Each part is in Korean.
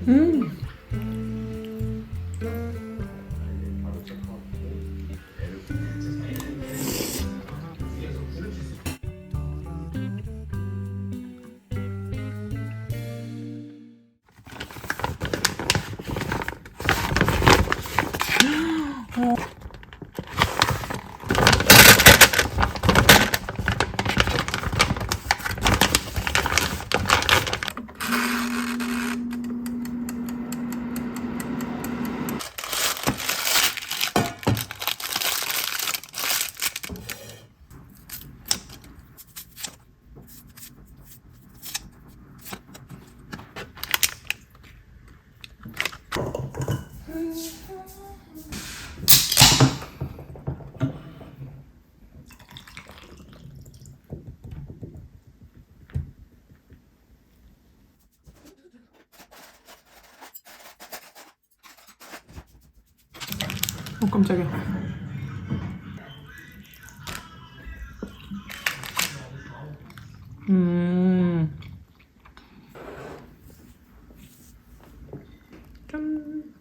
음. 깜짝이야. 짠.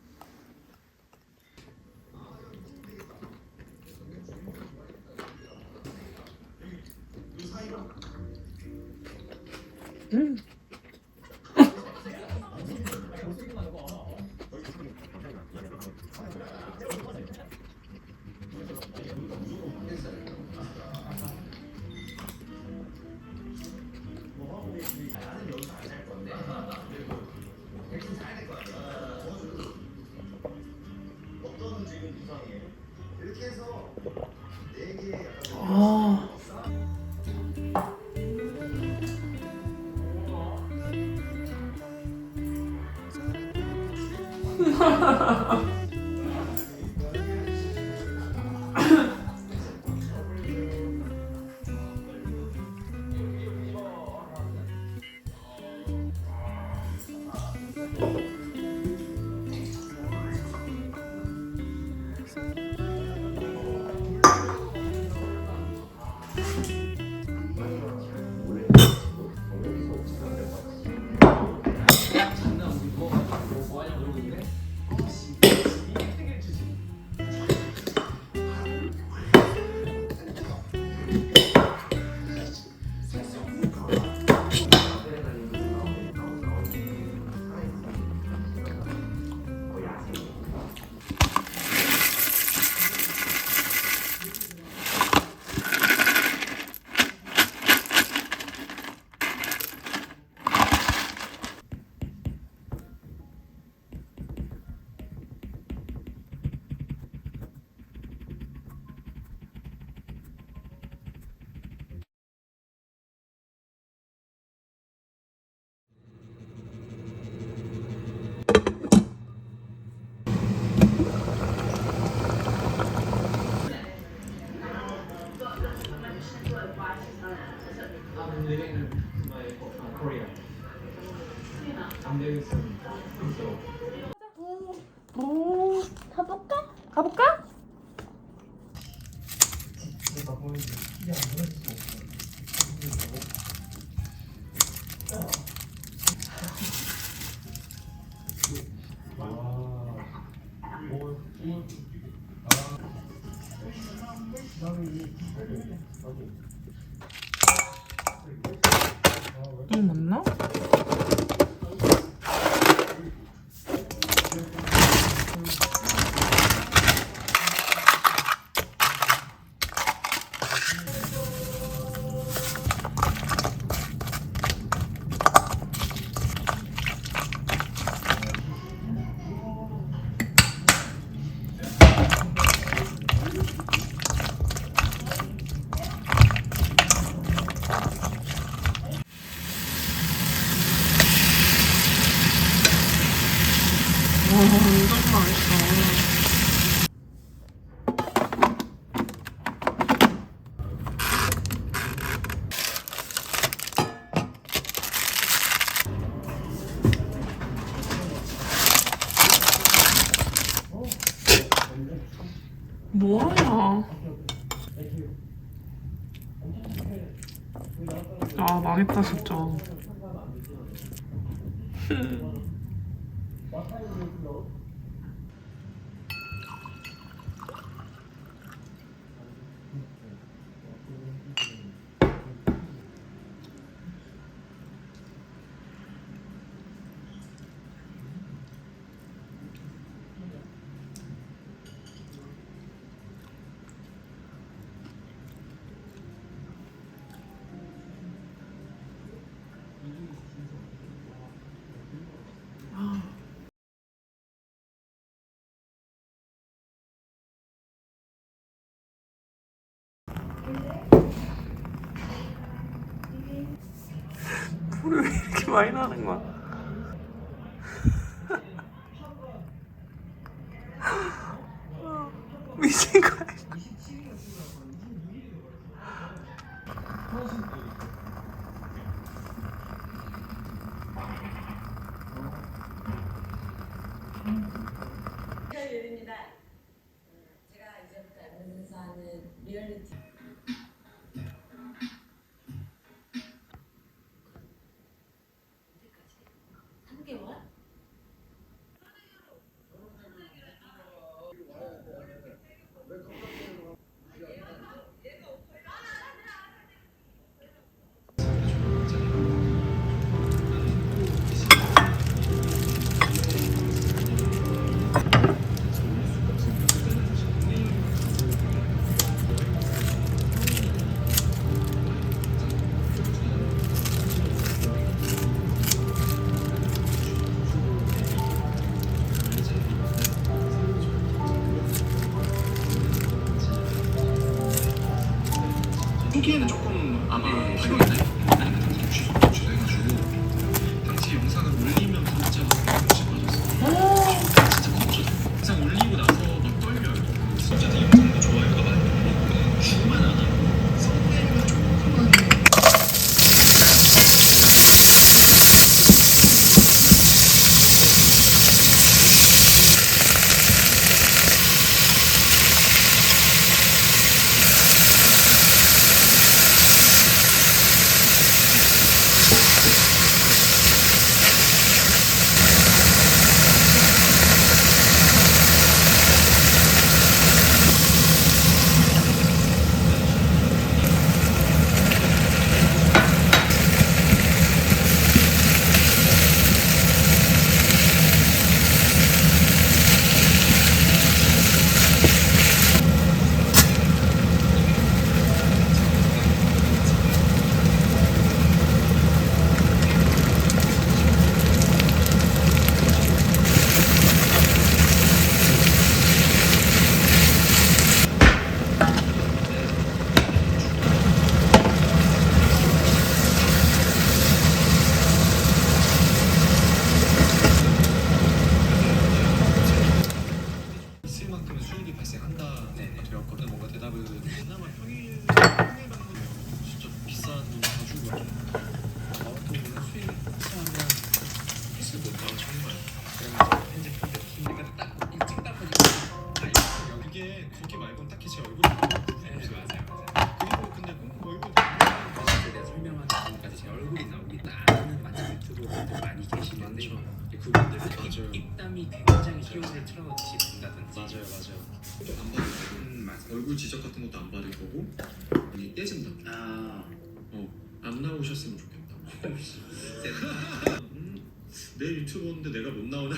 아. 오, 가볼까? 가볼까? 맞나? 와, 완전 맛있어. 뭐하냐? 아, 망했다, 진짜. 불이 왜 이렇게 많이 나는 거야? 미친 거야. 예린이다. 제가 이제부터 엠넷에서 하는 리얼리티. 언제까지? 3개월? 초기에는 조금 아마 화요일날 아니면 취소해가지고 당시 영상을 올리면서 진짜 막 싶어졌어. 진짜 멈춰져. 영상 올리고 나서 막 떨려요. 어쨌든 영상도 좋아요가 많이 오고 주만 안 하고 성대가 조금만 있을 만큼의 수익이 발생한다 되었거든. 뭔가 대답을 그나마 평일 방송 진짜 비싼 돈 가지고 나 같은 경우는 수익이 하면 헬스 못 나와 정말. 그러면 편집할 때 그러니까 딱 일찍 딱 보니까 그게 거기 말고는 딱히 제 얼굴이 맞아요. 그리고 근데 얼굴 제가 설명하는 부분까지 제 얼굴이 나오기 나는 맛집 유튜버분들 많이 계시는데 그분들은 입담이 굉장히 키워드를 틀어놓지 본다든지 맞아요. 또 안 받을 거고 맞아. 얼굴 지적 같은 것도 안 받을 거고 아니 떼진다. 안 나오셨으면 좋겠다. 내 유튜버인데 내가 못 나오나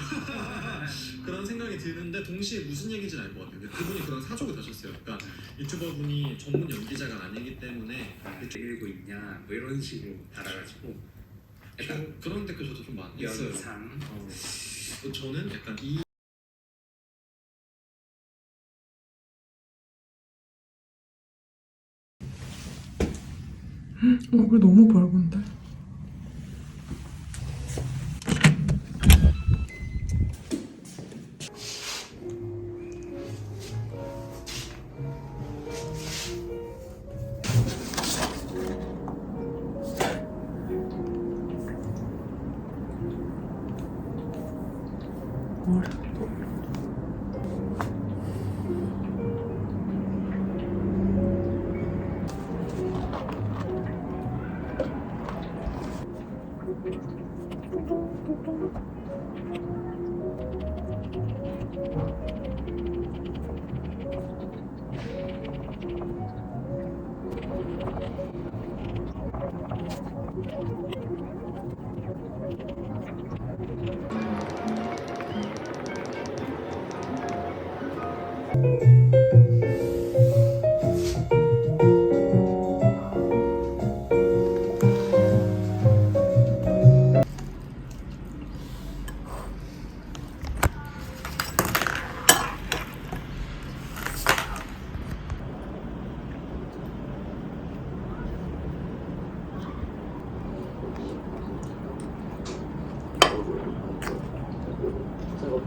그런 생각이 드는데 동시에 무슨 얘기인지는 알 것 같아요. 그분이 그런 사족을 다셨어요. 그러니까 유튜버 분이 전문 연기자가 아니기 때문에 왜 읽고 있냐 뭐 이런 식으로 달아가지고 약간 그런 댓글 저도 좀 많이 했어요. 영상 저는 약간 이 얼굴 너무 밝은데? 머리도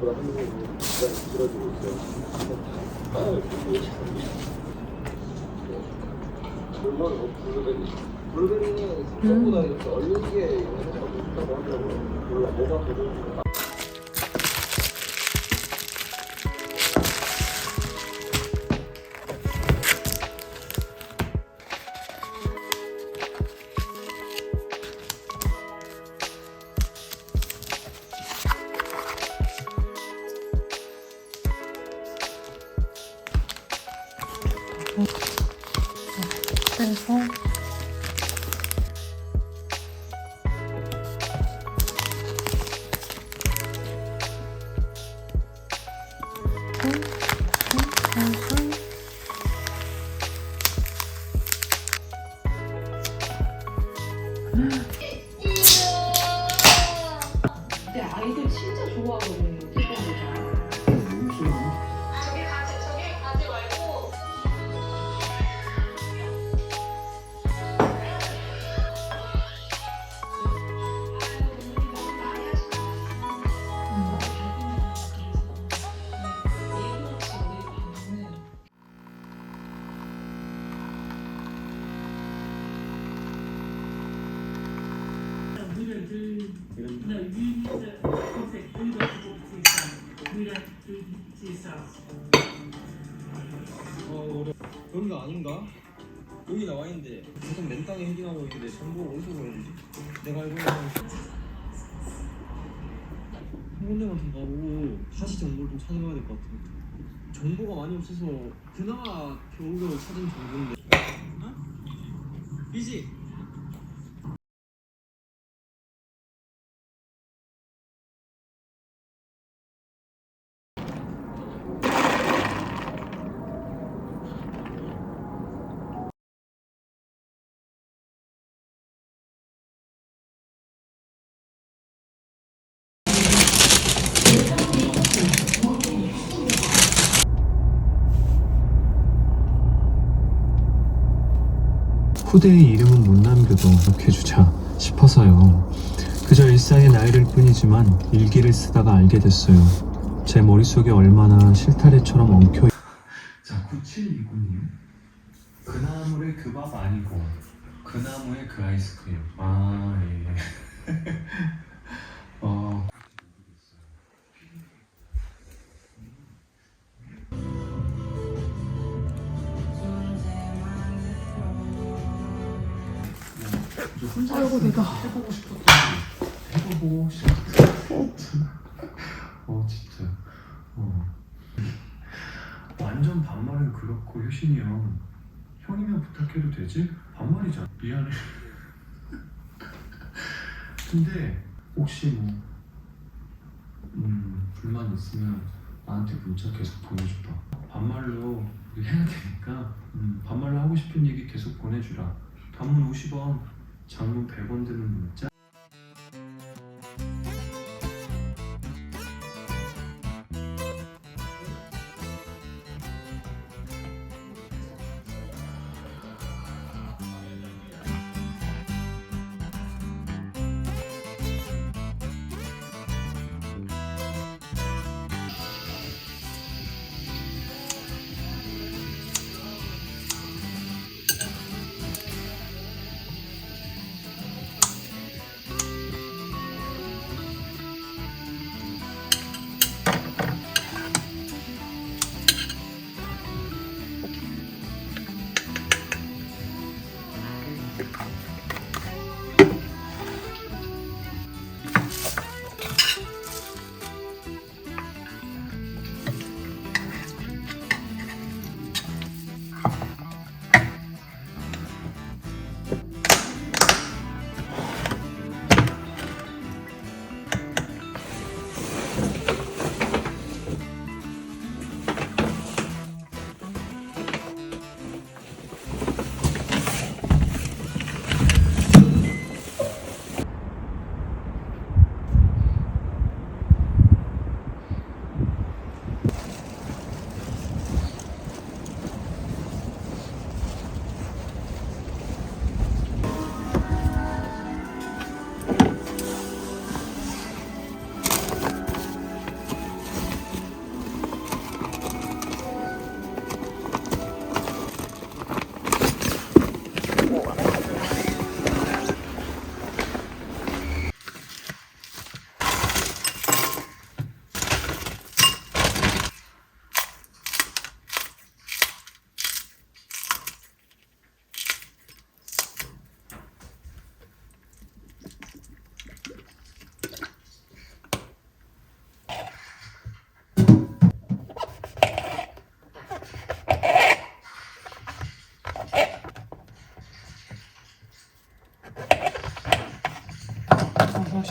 생각보다 한국은 시간이 길어지고 있어요. 블루베리는 생각보다 이렇게 얼린 게 있다고 하더라고요. 몰라 뭐가 더 좋은지. 그래서 근데 아이들 진짜 좋아하거든요. 태권도가. 저기 가지 말고. 여기가 아닌가? 여기 나와 있는데 무슨 맨 땅에 헤딩하고 있는데 정보가 어디서 보였는지 내가 알고 있는 한 군데만 더 가보고 다시 정보를 좀 찾아봐야 될 것 같아. 정보가 많이 없어서 그나마 겨우겨우 찾은 정보인데. 어? 이지? 후대의 이름은 못 남겨도 기록해주자 싶어서요. 그저 일상의 나이를 뿐이지만 일기를 쓰다가 알게 됐어요. 제 머릿속에 얼마나 실타래처럼 엉켜. 자, 9729님. 그 나물의 그 밥 아니고 그 나무의 그 아이스크림. 아, 예. 아이고 내가 해보고 싶었던 진짜 완전 반말은 그렇고 효신이 형이면 부탁해도 되지? 반말이잖아. 미안해. 근데 혹시 불만 있으면 나한테 문자 계속 보내줘봐. 반말로 해야 되니까 반말로 하고 싶은 얘기 계속 보내주라. 단문 50원, 장문 100원 드는 문자.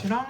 김치랑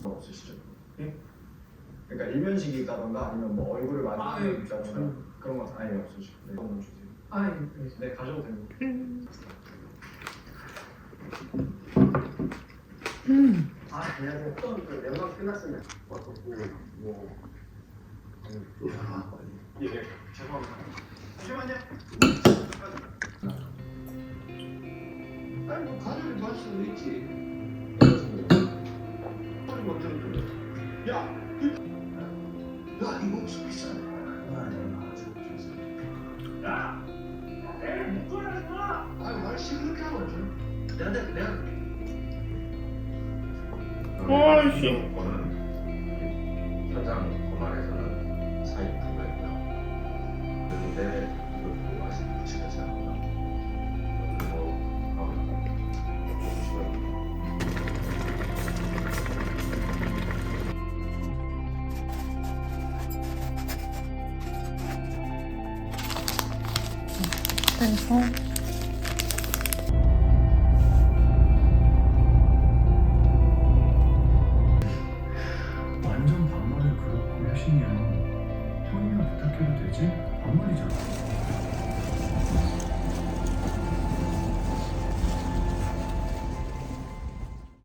없으시죠? 예? 그러니까 일면식이다던가 아니면 뭐 얼굴을 많이 보여준다던가 그런 건 아예 없으시고 네, 한번 주세요. 네, 가져도 됩니다. 안녕하세요. 어떤 그 연락 끝났으면 어떻고 뭐 예, 죄송합니다. 잠시만요. 아니 뭐 가족이 도와줄 수도 있지. 야, 이 목숨 비싸네. 야, 애를 묶어라지 마. 아유, 말씨 그렇게 하면 좀. 내가. 아이씨. 현장 고만에서는 사입 불가했고요. 그런데 이것도 아직 구체하지 않나. 땡콩. 완전 반말을 그렇고 하시면 형이랑 부탁해도 되지? 반말이잖아.